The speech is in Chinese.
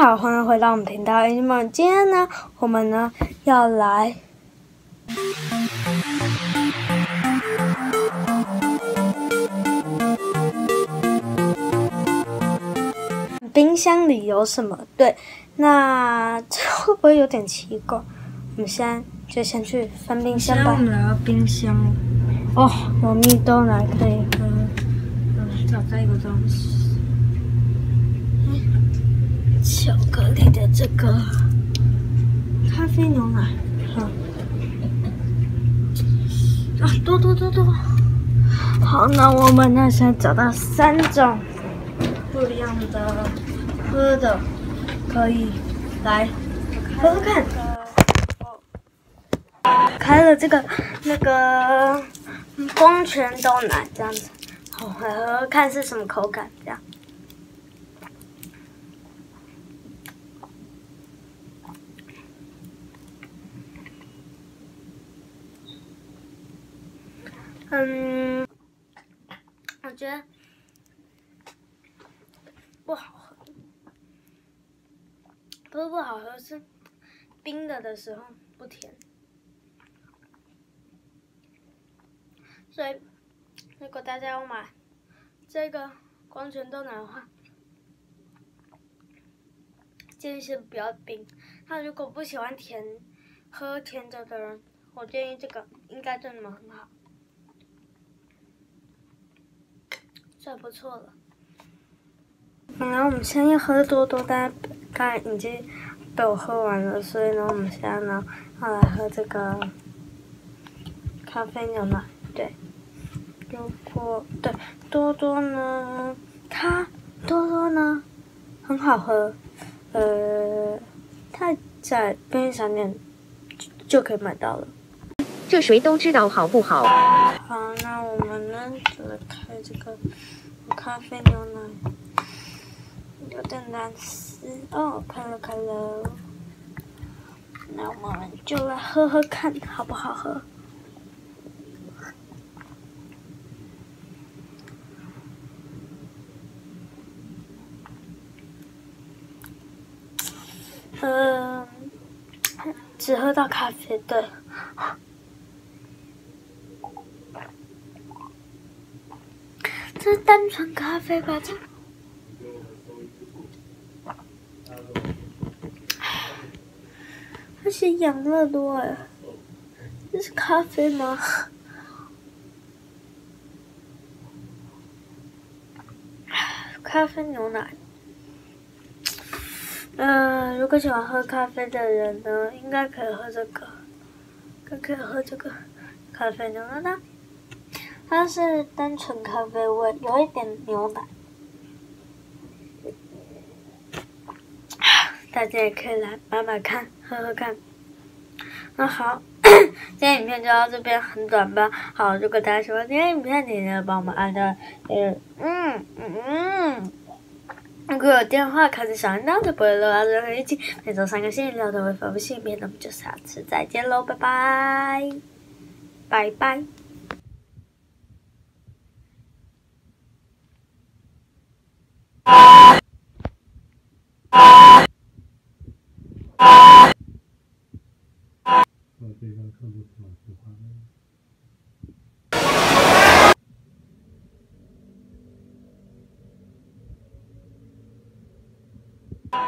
好，欢迎回到我们频道。今天呢，我们呢要来冰箱里有什么？对，那这会不会有点奇怪？我们现在就先去翻冰箱吧。我们来到冰箱哦，有蜜豆奶可以喝。找到一个东西，巧克力的这个咖啡牛奶，多。好，那我们呢现在找到3种不一样的喝的，可以来喝喝看。开了这个光泉豆奶这样子，好，来喝喝看是什么口感这样。我觉得不好喝，不是不好喝，是冰的时候不甜。所以，如果大家要买这个光泉豆奶的话，建议是不要冰。那如果不喜欢喝甜的人，我建议这个应该对你们很好。算不错了。然后我们现在要喝多，但刚才已经被我喝完了，所以呢，我们现在呢要来喝这个咖啡牛奶。对，如果对多多呢很好喝，它在便利商店就可以买到了。这谁都知道好不好？好，那我们呢就来开这个咖啡牛奶，有点难撕哦，开了，那我们就来喝喝看好不好喝。只喝到咖啡，对。这是单纯咖啡吧？它是养乐多哎，这是咖啡吗？咖啡牛奶。如果喜欢喝咖啡的人呢，应该可以喝这个，咖啡牛奶呢。它是单纯咖啡味，有一点牛奶。大家也可以来买看，喝喝看。那好，今天影片就到这边，很短吧？好，如果大家喜欢今天影片，记得帮我们按照如果有电话卡在小铃铛，就不会漏到任何一集。每周3个星期六都会发布新片，那我们就下次再见喽，拜拜，拜拜。这张看不出来是花的。